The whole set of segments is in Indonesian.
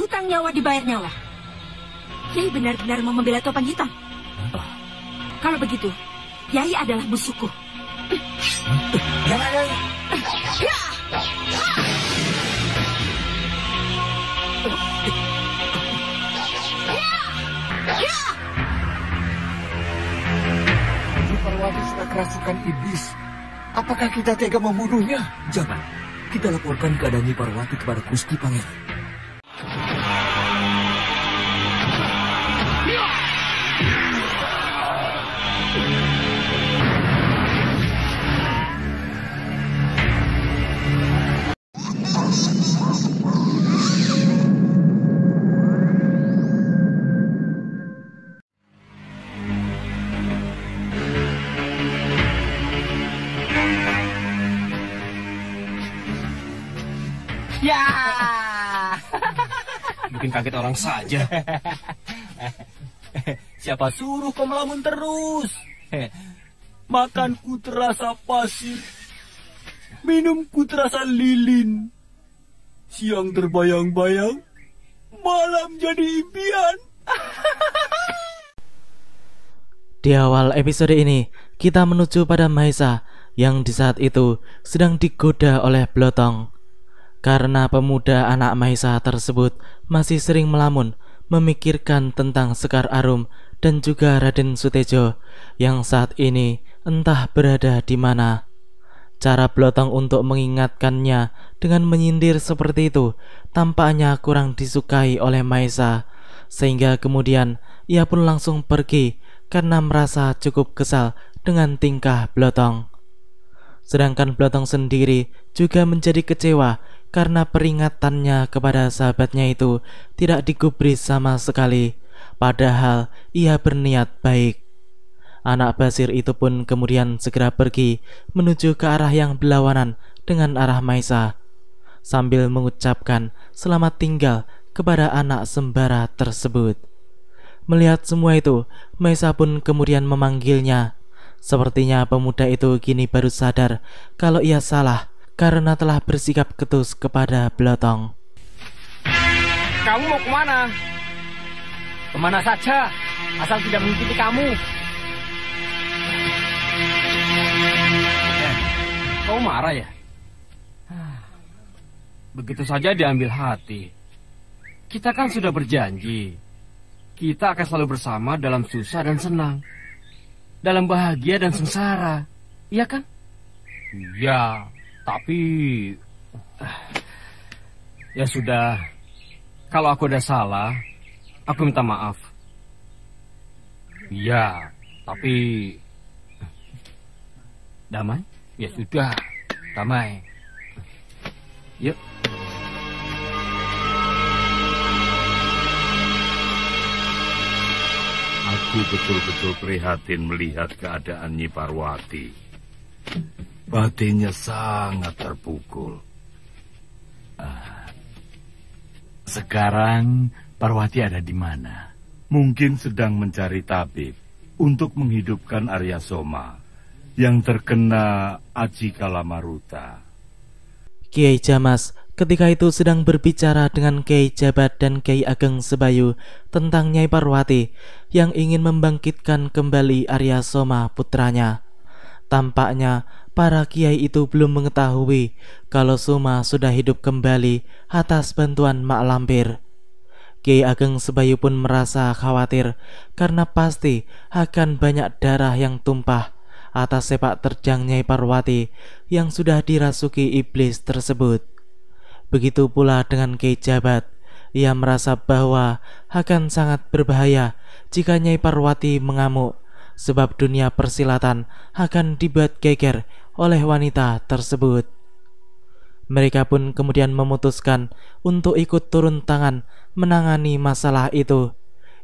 Hutang nyawa dibayar nyawa. Kiai benar-benar mau membela topan hitam. Kalau begitu, Kiai adalah musuhku. Parwati sudah kerasukan iblis. Apakah kita tega membunuhnya? Jangan. Kita laporkan keadaan Nyi Parwati kepada Gusti Pangeran. Ya, Bikin kaget orang saja. siapa suruh kau melamun terus? Makanku terasa pasir, minumku terasa lilin. Siang terbayang-bayang, malam jadi impian. Di awal episode ini, kita menuju pada Maisa yang di saat itu sedang digoda oleh Blotong. Karena pemuda anak Maisa tersebut masih sering melamun, memikirkan tentang Sekar Arum dan juga Raden Sutejo yang saat ini entah berada di mana. Cara Blotong untuk mengingatkannya dengan menyindir seperti itu tampaknya kurang disukai oleh Maisa, sehingga kemudian ia pun langsung pergi karena merasa cukup kesal dengan tingkah Blotong. Sedangkan Blotong sendiri juga menjadi kecewa karena peringatannya kepada sahabatnya itu tidak digubris sama sekali, padahal ia berniat baik. Anak Basir itu pun kemudian segera pergi menuju ke arah yang berlawanan dengan arah Maisa, sambil mengucapkan selamat tinggal kepada anak sembara tersebut. Melihat semua itu, Maisa pun kemudian memanggilnya. Sepertinya pemuda itu kini baru sadar kalau ia salah karena telah bersikap ketus kepada Blotong. Kamu mau kemana? Kemana saja, asal tidak mengikuti kamu. Kau marah ya? Begitu saja diambil hati. Kita kan sudah berjanji, kita akan selalu bersama dalam susah dan senang, dalam bahagia dan sengsara, iya kan? Iya. Tapi ya sudah, kalau aku ada salah, aku minta maaf. Iya, tapi damai? Ya sudah, damai. Yuk. Aku betul-betul prihatin melihat keadaan Nyi Parwati. Batinnya sangat terpukul. Sekarang Parwati ada di mana? Mungkin sedang mencari tabib untuk menghidupkan Arya Soma yang terkena Aji Kalamaruta. Kiai Jamas ketika itu sedang berbicara dengan Kiai Jabat dan Kiai Ageng Sebayu tentang Nyai Parwati yang ingin membangkitkan kembali Arya Soma putranya. Tampaknya para kiai itu belum mengetahui kalau Soma sudah hidup kembali atas bantuan Mak Lampir. Kiai Ageng Sebayu pun merasa khawatir karena pasti akan banyak darah yang tumpah atas sepak terjang Nyai Parwati yang sudah dirasuki iblis tersebut. Begitu pula dengan Kiai Jabat, ia merasa bahwa akan sangat berbahaya jika Nyai Parwati mengamuk, sebab dunia persilatan akan dibuat geger oleh wanita tersebut. Mereka pun kemudian memutuskan untuk ikut turun tangan menangani masalah itu,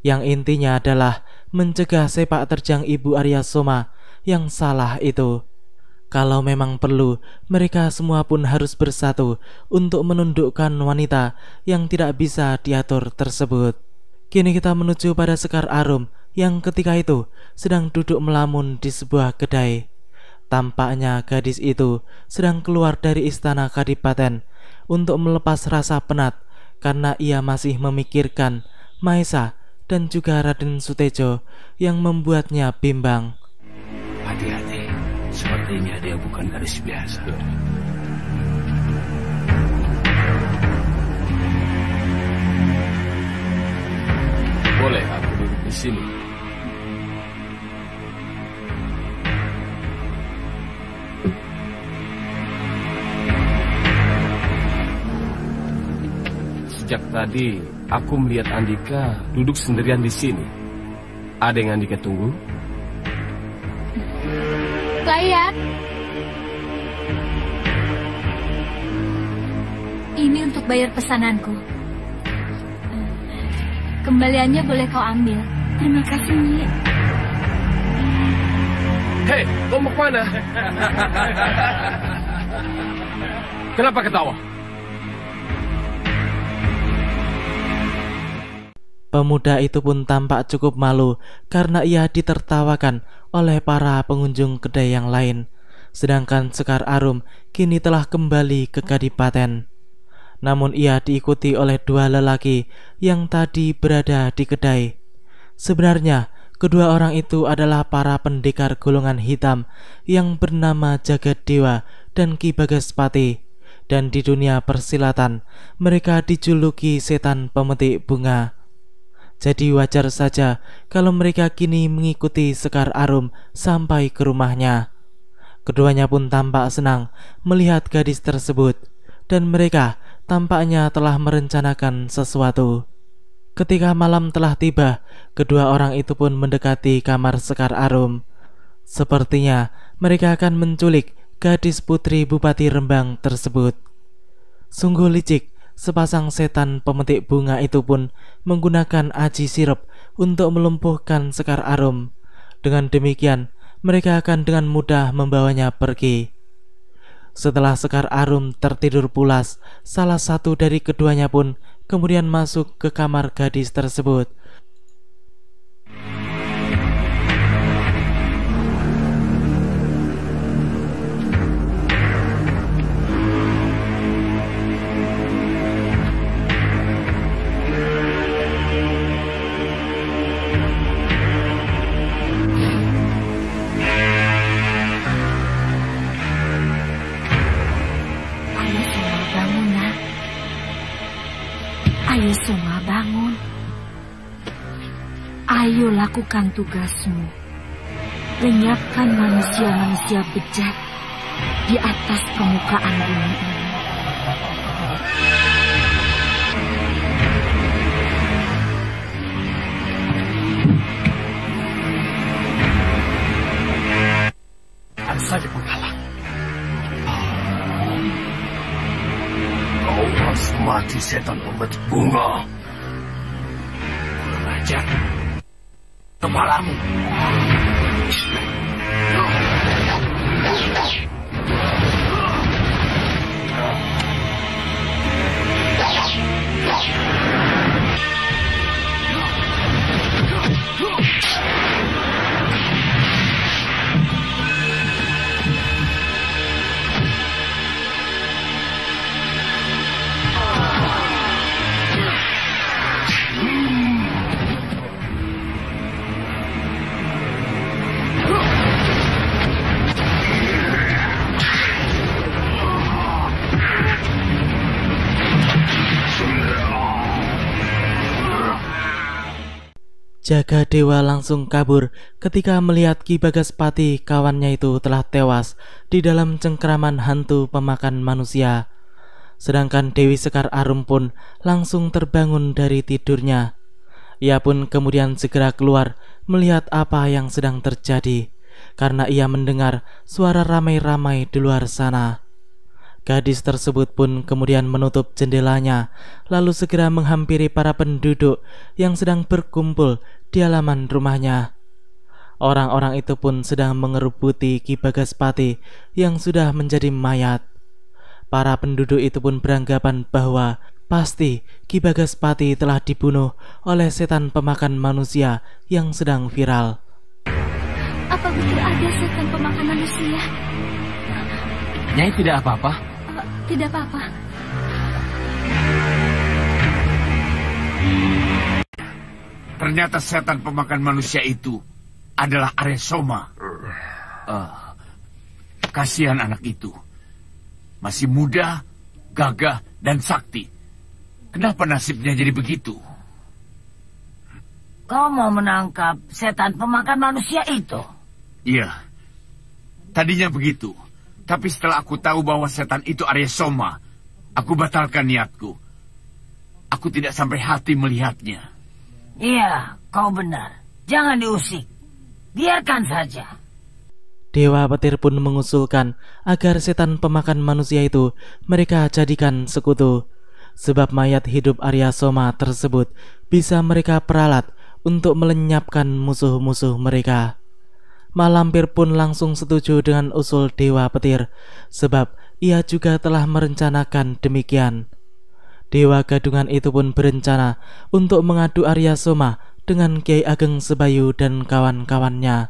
yang intinya adalah mencegah sepak terjang Ibu Arya Soma yang salah itu. Kalau memang perlu, mereka semua pun harus bersatu untuk menundukkan wanita yang tidak bisa diatur tersebut. Kini kita menuju pada Sekar Arum yang ketika itu sedang duduk melamun di sebuah kedai. Tampaknya gadis itu sedang keluar dari istana kadipaten untuk melepas rasa penat karena ia masih memikirkan Maesa dan juga Raden Sutejo yang membuatnya bimbang. Hati-hati, sepertinya dia bukan gadis biasa. Boleh aku duduk di sini? Sejak tadi, aku melihat Andika duduk sendirian di sini. Ada yang Andika tunggu? Bayar. Ini untuk bayar pesananku. Kembaliannya boleh kau ambil. Terima kasih, Nyi. Hei, kau mau kemana? Kenapa ketawa? Pemuda itu pun tampak cukup malu karena ia ditertawakan oleh para pengunjung kedai yang lain. Sedangkan Sekar Arum kini telah kembali ke Kadipaten. Namun ia diikuti oleh dua lelaki yang tadi berada di kedai. Sebenarnya kedua orang itu adalah para pendekar golongan hitam yang bernama Jagat Dewa dan Ki Bagaspati. Dan di dunia persilatan mereka dijuluki setan pemetik bunga. Jadi wajar saja kalau mereka kini mengikuti Sekar Arum sampai ke rumahnya. Keduanya pun tampak senang melihat gadis tersebut, dan mereka tampaknya telah merencanakan sesuatu. Ketika malam telah tiba, kedua orang itu pun mendekati kamar Sekar Arum. Sepertinya mereka akan menculik gadis putri Bupati Rembang tersebut. Sungguh licik, sepasang setan pemetik bunga itu pun menggunakan aji sirup untuk melumpuhkan Sekar Arum. Dengan demikian, mereka akan dengan mudah membawanya pergi. Setelah Sekar Arum tertidur pulas, salah satu dari keduanya pun kemudian masuk ke kamar gadis tersebut. Ayo Soma, bangun. Ayo lakukan tugasmu. Lenyapkan manusia-manusia bejat di atas permukaan bumi ini. Harus saja penghalang. Kau harus mati, setan pemetik bunga. Kurang ajar. Kepalamu. Jaga Dewa langsung kabur ketika melihat Ki Bagaspati kawannya itu telah tewas di dalam cengkeraman hantu pemakan manusia. Sedangkan Dewi Sekar Arum pun langsung terbangun dari tidurnya. Ia pun kemudian segera keluar melihat apa yang sedang terjadi, karena ia mendengar suara ramai-ramai di luar sana. Gadis tersebut pun kemudian menutup jendelanya, lalu segera menghampiri para penduduk yang sedang berkumpul di halaman rumahnya. Orang-orang itu pun sedang mengerubuti Ki Bagaspati yang sudah menjadi mayat. Para penduduk itu pun beranggapan bahwa pasti Ki Bagaspati telah dibunuh oleh setan pemakan manusia yang sedang viral. Apa betul ada setan pemakan manusia? Nyai tidak apa-apa? Tidak apa-apa. Ternyata setan pemakan manusia itu adalah Arya Soma. Kasihan anak itu. Masih muda, gagah, dan sakti. Kenapa nasibnya jadi begitu? Kau mau menangkap setan pemakan manusia itu? Iya. Tadinya begitu. Tapi setelah aku tahu bahwa setan itu Arya Soma, aku batalkan niatku. Aku tidak sampai hati melihatnya. Iya, kau benar. Jangan diusik. Biarkan saja. Dewa Petir pun mengusulkan agar setan pemakan manusia itu mereka jadikan sekutu, sebab mayat hidup Arya Soma tersebut bisa mereka peralat untuk melenyapkan musuh-musuh mereka. Malampir pun langsung setuju dengan usul Dewa Petir, sebab ia juga telah merencanakan demikian. Dewa Gadungan itu pun berencana untuk mengadu Arya Soma dengan Kiai Ageng Sebayu dan kawan-kawannya.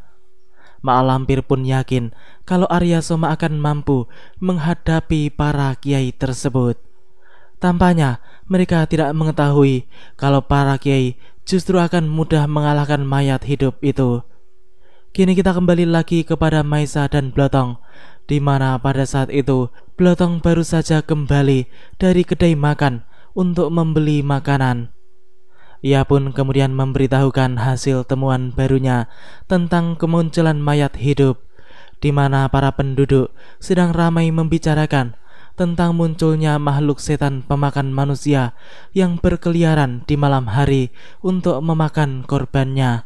Malampir pun yakin kalau Arya Soma akan mampu menghadapi para kiai tersebut. Tampaknya mereka tidak mengetahui kalau para kiai justru akan mudah mengalahkan mayat hidup itu. Kini kita kembali lagi kepada Maisa dan Blotong, di mana pada saat itu Blotong baru saja kembali dari kedai makan untuk membeli makanan. Ia pun kemudian memberitahukan hasil temuan barunya tentang kemunculan mayat hidup, di mana para penduduk sedang ramai membicarakan tentang munculnya makhluk setan pemakan manusia yang berkeliaran di malam hari untuk memakan korbannya.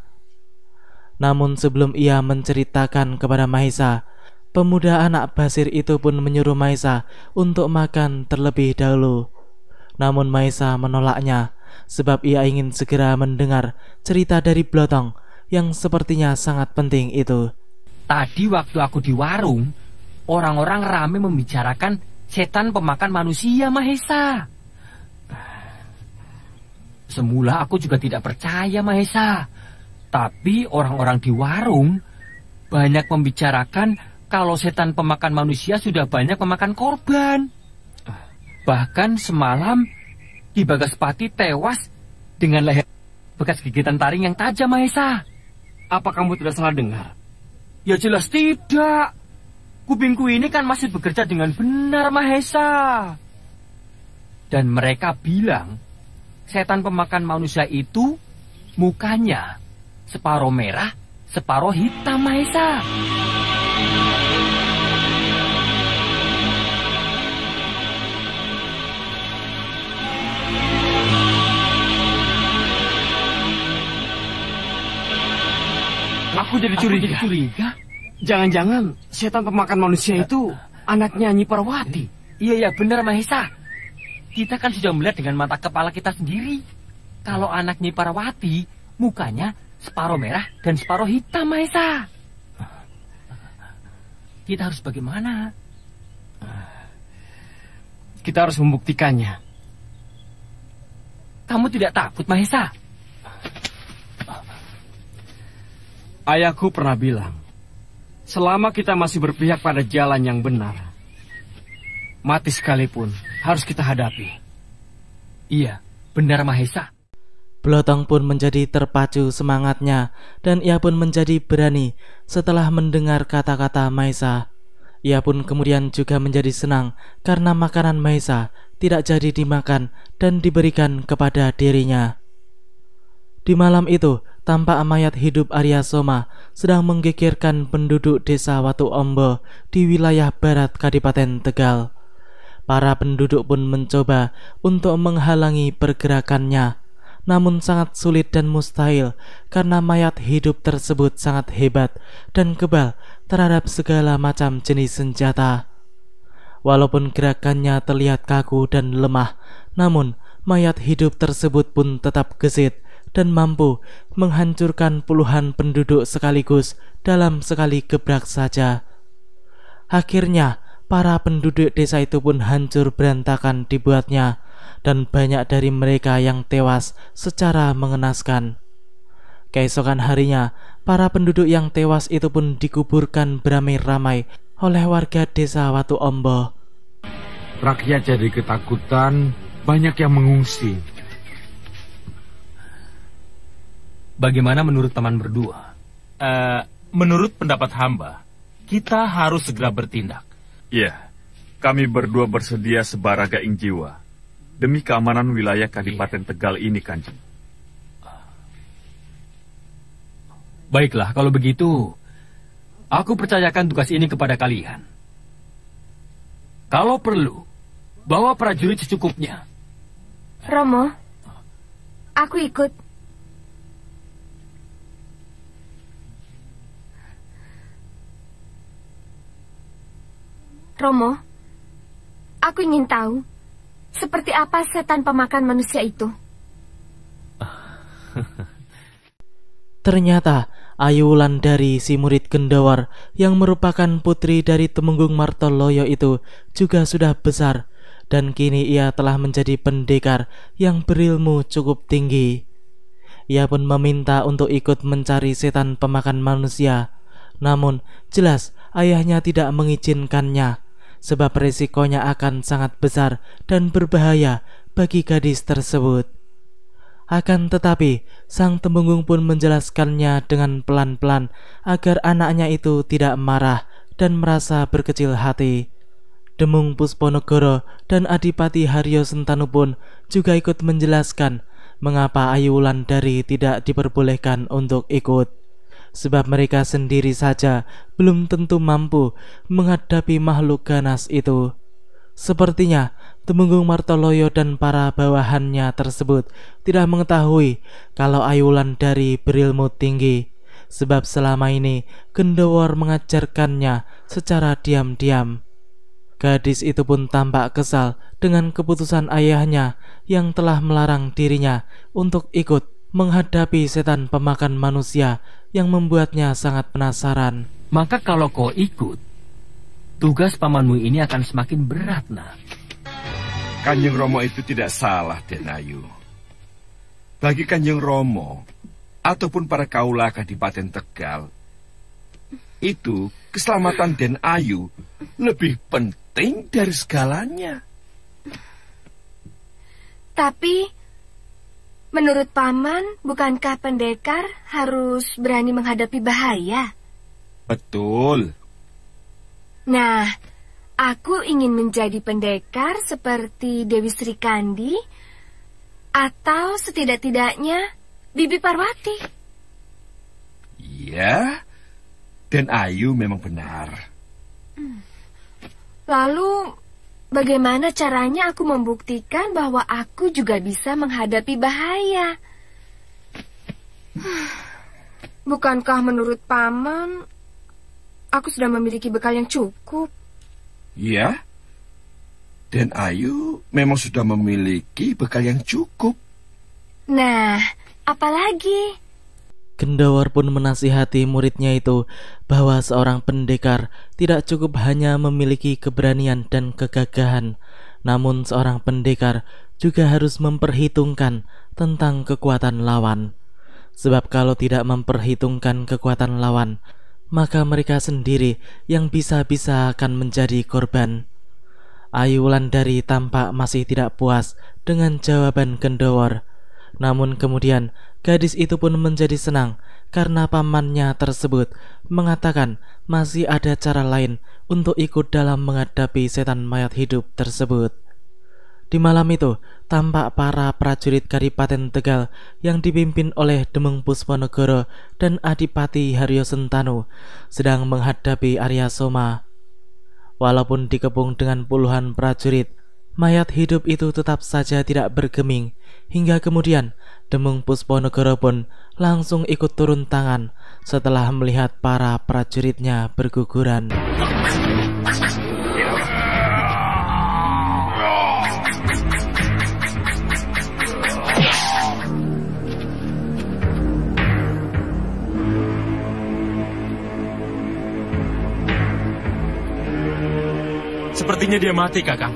Namun sebelum ia menceritakan kepada Maisa, pemuda anak Basir itu pun menyuruh Maisa untuk makan terlebih dahulu. Namun Maisa menolaknya, sebab ia ingin segera mendengar cerita dari Blotong yang sepertinya sangat penting itu. Tadi waktu aku di warung, orang-orang ramai membicarakan setan pemakan manusia, Mahesa. Semula aku juga tidak percaya, Mahesa. Tapi orang-orang di warung banyak membicarakan kalau setan pemakan manusia sudah banyak memakan korban. Bahkan semalam Ki Bagaspati tewas dengan leher bekas gigitan taring yang tajam, Mahesa. Apa kamu tidak salah dengar? Ya jelas tidak. Kupingku ini kan masih bekerja dengan benar, Mahesa. Dan mereka bilang setan pemakan manusia itu mukanya separuh merah, separuh hitam, Mahesa. Aku jadi curiga. Jangan-jangan setan pemakan manusia itu anaknya Nyi Parwati. Iya, benar, Mahesa. Kita kan sudah melihat dengan mata kepala kita sendiri kalau anak Nyi Parwati mukanya separuh merah dan separuh hitam, Mahesa. Kita harus bagaimana? Kita harus membuktikannya. Kamu tidak takut, Mahesa? Ayahku pernah bilang, selama kita masih berpihak pada jalan yang benar, mati sekalipun harus kita hadapi. Iya, benar, Mahesa. Blotong pun menjadi terpacu semangatnya, dan ia pun menjadi berani setelah mendengar kata-kata Maisa. Ia pun kemudian juga menjadi senang karena makanan Maisa tidak jadi dimakan dan diberikan kepada dirinya. Di malam itu, tampak mayat hidup Arya Soma sedang menggegerkan penduduk desa Watu Ombo di wilayah barat Kadipaten Tegal. Para penduduk pun mencoba untuk menghalangi pergerakannya, namun sangat sulit dan mustahil karena mayat hidup tersebut sangat hebat dan kebal terhadap segala macam jenis senjata. Walaupun gerakannya terlihat kaku dan lemah, namun mayat hidup tersebut pun tetap gesit dan mampu menghancurkan puluhan penduduk sekaligus dalam sekali gebrak saja. Akhirnya, para penduduk desa itu pun hancur berantakan dibuatnya, dan banyak dari mereka yang tewas secara mengenaskan. Keesokan harinya, para penduduk yang tewas itu pun dikuburkan beramai-ramai oleh warga desa Watu Ombo. Rakyat jadi ketakutan, banyak yang mengungsi. Bagaimana menurut paman berdua? Menurut pendapat hamba, kita harus segera bertindak. Iya, kami berdua bersedia sebaraga ing jiwa demi keamanan wilayah Kadipaten Tegal ini, Kanjeng. Baiklah, kalau begitu, aku percayakan tugas ini kepada kalian. Kalau perlu, bawa prajurit secukupnya. Romo, aku ikut. Romo, aku ingin tahu, seperti apa setan pemakan manusia itu? Ternyata Ayu Wulandari, si murid Gendawar yang merupakan putri dari Temenggung Martoloyo itu juga sudah besar, dan kini ia telah menjadi pendekar yang berilmu cukup tinggi. Ia pun meminta untuk ikut mencari setan pemakan manusia. Namun jelas ayahnya tidak mengizinkannya, sebab resikonya akan sangat besar dan berbahaya bagi gadis tersebut. Akan tetapi, sang Temenggung pun menjelaskannya dengan pelan-pelan agar anaknya itu tidak marah dan merasa berkecil hati. Demung Pusponegoro dan Adipati Haryo Sentanu pun juga ikut menjelaskan mengapa Ayu Wulandari tidak diperbolehkan untuk ikut, sebab mereka sendiri saja belum tentu mampu menghadapi makhluk ganas itu. Sepertinya Temenggung Martoloyo dan para bawahannya tersebut tidak mengetahui kalau Ayu Wulandari berilmu tinggi, sebab selama ini Gendawar mengajarkannya secara diam-diam. Gadis itu pun tampak kesal dengan keputusan ayahnya yang telah melarang dirinya untuk ikut menghadapi setan pemakan manusia yang membuatnya sangat penasaran. Maka kalau kau ikut, tugas pamanmu ini akan semakin berat, nak. Kanjeng Romo itu tidak salah, Den Ayu. Bagi Kanjeng Romo ataupun para kaula Kadipaten Tegal, itu keselamatan Den Ayu lebih penting dari segalanya. Tapi menurut paman, bukankah pendekar harus berani menghadapi bahaya? Betul. Nah, aku ingin menjadi pendekar seperti Dewi Sri Kandi, atau setidak-tidaknya Bibi Parwati. Iya, Den Ayu memang benar. Lalu, bagaimana caranya aku membuktikan bahwa aku juga bisa menghadapi bahaya? Bukankah menurut paman, aku sudah memiliki bekal yang cukup? Iya, Den Ayu memang sudah memiliki bekal yang cukup. Nah, apalagi? Gendawar pun menasihati muridnya itu bahwa seorang pendekar tidak cukup hanya memiliki keberanian dan kegagahan, namun seorang pendekar juga harus memperhitungkan tentang kekuatan lawan. Sebab kalau tidak memperhitungkan kekuatan lawan, maka mereka sendiri yang bisa-bisa akan menjadi korban. Ayu Wulandari tampak masih tidak puas dengan jawaban Gendawar. Namun kemudian gadis itu pun menjadi senang karena pamannya tersebut mengatakan masih ada cara lain untuk ikut dalam menghadapi setan mayat hidup tersebut. Di malam itu, tampak para prajurit Kadipaten Tegal yang dipimpin oleh Demung Pusponegoro dan Adipati Haryo Sentanu sedang menghadapi Arya Soma. Walaupun dikepung dengan puluhan prajurit, mayat hidup itu tetap saja tidak bergeming, hingga kemudian Demung Pusponegoro pun langsung ikut turun tangan setelah melihat para prajuritnya berguguran. Sepertinya dia mati, Kakang.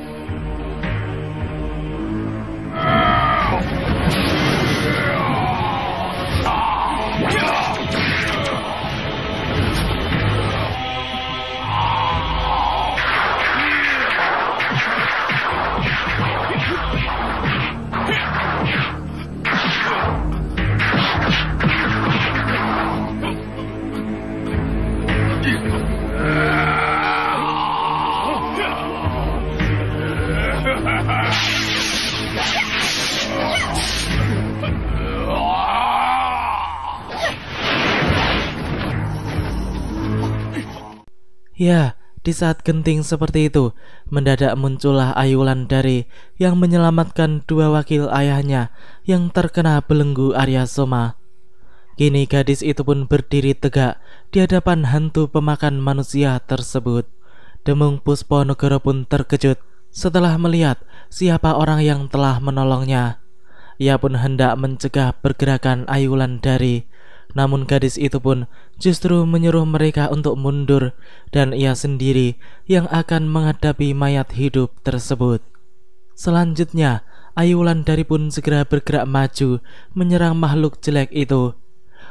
Ya, di saat genting seperti itu, mendadak muncullah Ayu Wulandari yang menyelamatkan dua wakil ayahnya yang terkena belenggu Arya Soma. Kini gadis itu pun berdiri tegak di hadapan hantu pemakan manusia tersebut. Demung Pusponegoro pun terkejut setelah melihat siapa orang yang telah menolongnya. Ia pun hendak mencegah pergerakan Ayu Wulandari, namun gadis itu pun justru menyuruh mereka untuk mundur dan ia sendiri yang akan menghadapi mayat hidup tersebut. Selanjutnya, Ayu Wulandari pun segera bergerak maju menyerang makhluk jelek itu.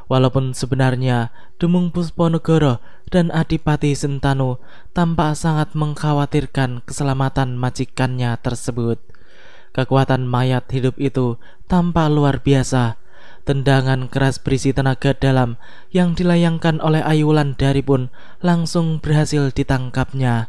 Walaupun sebenarnya Demung Pusponegoro dan Adipati Sentanu tampak sangat mengkhawatirkan keselamatan majikannya tersebut. Kekuatan mayat hidup itu tampak luar biasa. Tendangan keras berisi tenaga dalam yang dilayangkan oleh Ayu Wulandari pun langsung berhasil ditangkapnya.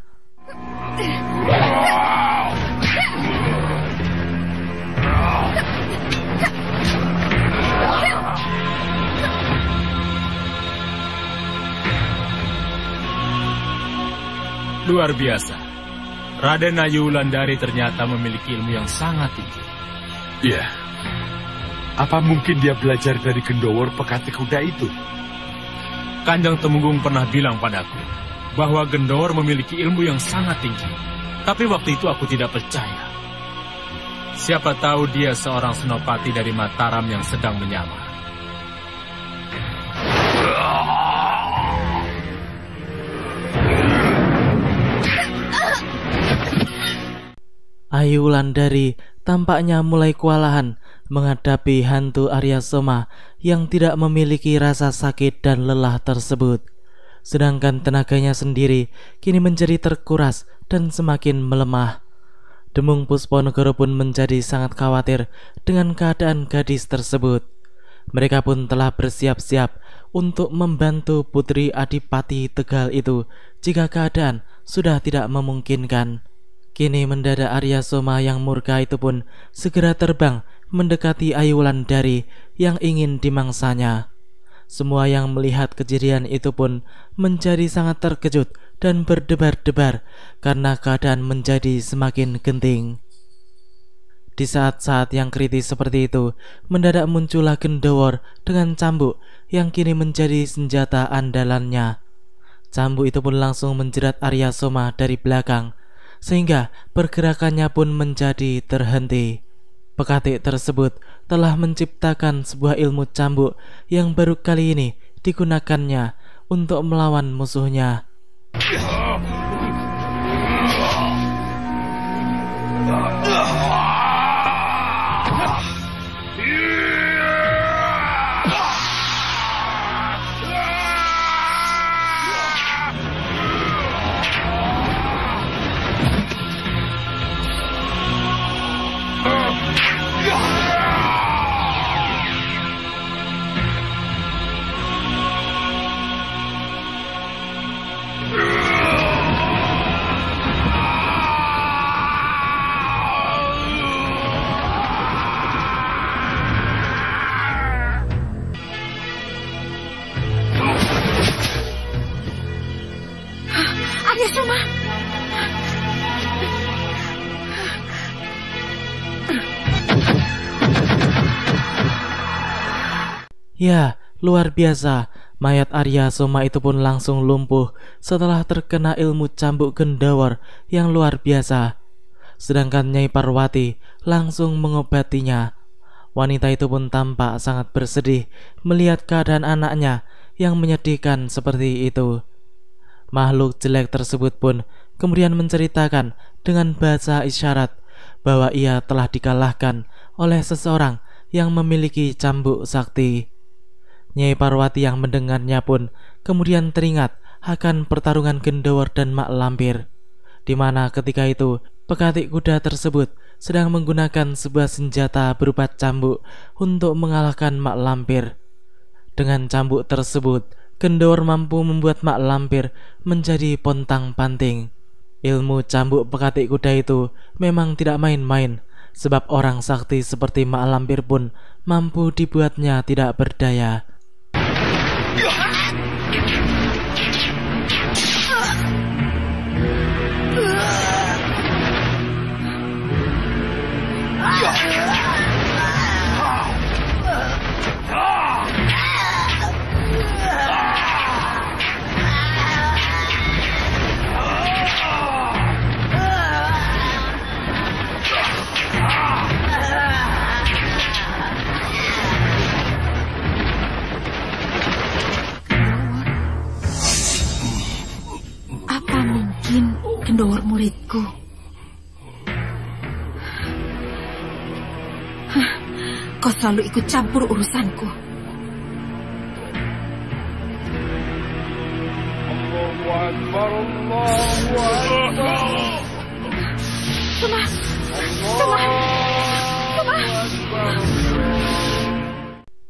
Luar biasa. Raden Ayu Wulandari ternyata memiliki ilmu yang sangat tinggi. Iya. Apa mungkin dia belajar dari Gendowor Pekati Kuda itu? Kanjeng Temenggung pernah bilang padaku bahwa Gendowor memiliki ilmu yang sangat tinggi. Tapi waktu itu aku tidak percaya. Siapa tahu dia seorang senopati dari Mataram yang sedang menyamar. Ayu Wulandari tampaknya mulai kewalahan menghadapi hantu Arya Soma yang tidak memiliki rasa sakit dan lelah tersebut. Sedangkan tenaganya sendiri kini menjadi terkuras dan semakin melemah. Demung Pusponegoro pun menjadi sangat khawatir dengan keadaan gadis tersebut. Mereka pun telah bersiap-siap untuk membantu Putri Adipati Tegal itu jika keadaan sudah tidak memungkinkan. Kini mendadak Arya Soma yang murka itu pun segera terbang mendekati Ayu Wulandari yang ingin dimangsanya. Semua yang melihat kejadian itu pun menjadi sangat terkejut dan berdebar-debar karena keadaan menjadi semakin genting. Di saat-saat yang kritis seperti itu, mendadak muncullah Gendowor dengan cambuk yang kini menjadi senjata andalannya. Cambuk itu pun langsung menjerat Arya Soma dari belakang, sehingga pergerakannya pun menjadi terhenti. Pekatik tersebut telah menciptakan sebuah ilmu cambuk yang baru kali ini digunakannya untuk melawan musuhnya. Arya Soma! Ya, luar biasa. Mayat Arya Soma itu pun langsung lumpuh setelah terkena ilmu cambuk Gendowor yang luar biasa. Sedangkan Nyai Parwati langsung mengobatinya. Wanita itu pun tampak sangat bersedih melihat keadaan anaknya yang menyedihkan seperti itu. Makhluk jelek tersebut pun kemudian menceritakan dengan bahasa isyarat bahwa ia telah dikalahkan oleh seseorang yang memiliki cambuk sakti. Nyai Parwati yang mendengarnya pun kemudian teringat akan pertarungan Gendowor dan Mak Lampir, di mana ketika itu pekatik kuda tersebut sedang menggunakan sebuah senjata berupa cambuk untuk mengalahkan Mak Lampir. Dengan cambuk tersebut, Gendowor mampu membuat Mak Lampir menjadi pontang-panting. Ilmu cambuk pekatik kuda itu memang tidak main-main, sebab orang sakti seperti Mak Lampir pun mampu dibuatnya tidak berdaya. muridku. Kau selalu ikut campur urusanku.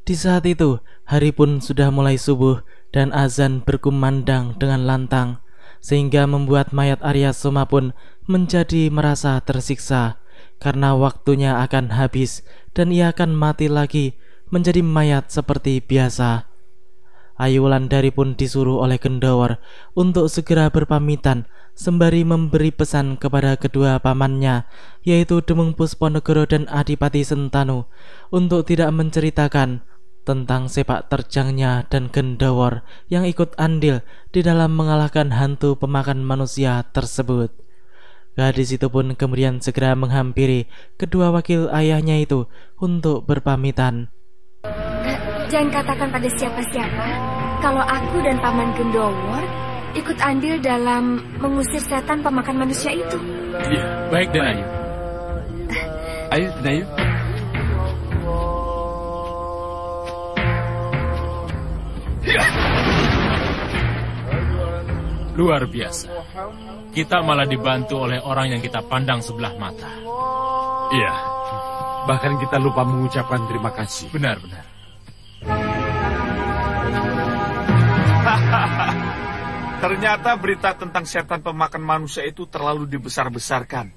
Di saat itu, hari pun sudah mulai subuh dan azan berkumandang dengan lantang, sehingga membuat mayat Arya Soma pun menjadi merasa tersiksa karena waktunya akan habis dan ia akan mati lagi menjadi mayat seperti biasa. Ayu Wulandari pun disuruh oleh Gendowor untuk segera berpamitan sembari memberi pesan kepada kedua pamannya, yaitu Demung Pusponegoro dan Adipati Sentanu, untuk tidak menceritakan tentang sepak terjangnya dan Gendowor yang ikut andil di dalam mengalahkan hantu pemakan manusia tersebut. Gadis itu pun kemudian segera menghampiri kedua wakil ayahnya itu untuk berpamitan. Jangan katakan pada siapa-siapa kalau aku dan Paman Gendowor ikut andil dalam mengusir setan pemakan manusia itu. Iya, baik Denayu. Ayo Denayu. Luar biasa. Kita malah dibantu oleh orang yang kita pandang sebelah mata. Iya. Bahkan kita lupa mengucapkan terima kasih. Benar-benar. Ternyata berita tentang setan pemakan manusia itu terlalu dibesar-besarkan.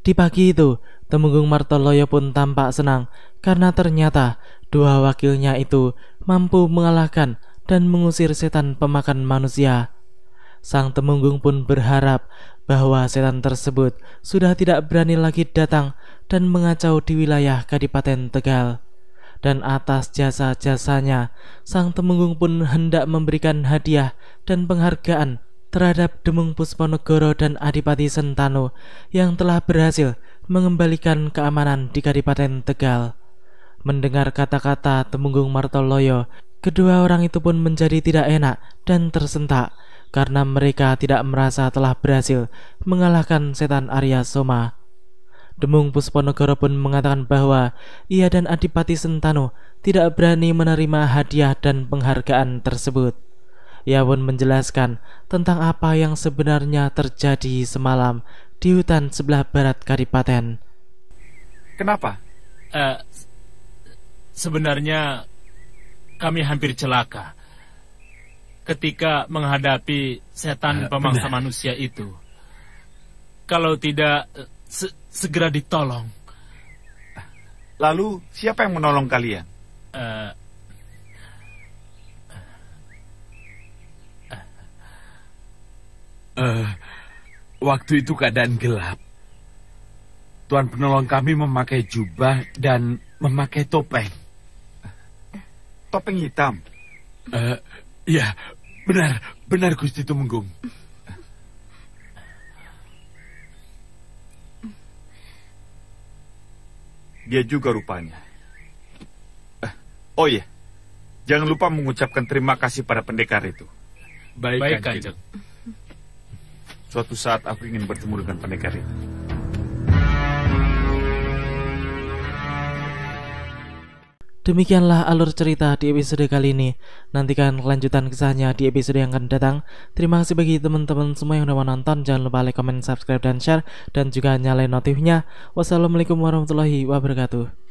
Di pagi itu, Temenggung Martoloyo pun tampak senang karena ternyata dua wakilnya itu mampu mengalahkan dan mengusir setan pemakan manusia. Sang Temenggung pun berharap bahwa setan tersebut sudah tidak berani lagi datang dan mengacau di wilayah Kadipaten Tegal. Dan atas jasa-jasanya, Sang Temenggung pun hendak memberikan hadiah dan penghargaan terhadap Demung Pusponegoro dan Adipati Sentanu yang telah berhasil mengembalikan keamanan di Kadipaten Tegal. Mendengar kata-kata Temenggung Martoloyo, kedua orang itu pun menjadi tidak enak dan tersentak karena mereka tidak merasa telah berhasil mengalahkan setan Arya Soma. Demung Pusponegoro pun mengatakan bahwa ia dan Adipati Sentanu tidak berani menerima hadiah dan penghargaan tersebut. Ia pun menjelaskan tentang apa yang sebenarnya terjadi semalam di hutan sebelah barat Kadipaten. Kenapa? Sebenarnya kami hampir celaka ketika menghadapi setan pemangsa manusia itu. Kalau tidak segera ditolong. Lalu siapa yang menolong kalian? Waktu itu keadaan gelap. Tuan penolong kami memakai jubah dan memakai topeng. Topeng hitam? Ya, benar Gusti Tumenggung. Dia juga rupanya. Oh iya, jangan lupa mengucapkan terima kasih pada pendekar itu. Baik Kanjeng. Suatu saat aku ingin bertemu dengan pendekar itu. Demikianlah alur cerita di episode kali ini. Nantikan kelanjutan kisahnya di episode yang akan datang. Terima kasih bagi teman-teman semua yang udah menonton. Jangan lupa like, comment, subscribe, dan share. Dan juga nyalain notifnya. Wassalamualaikum warahmatullahi wabarakatuh.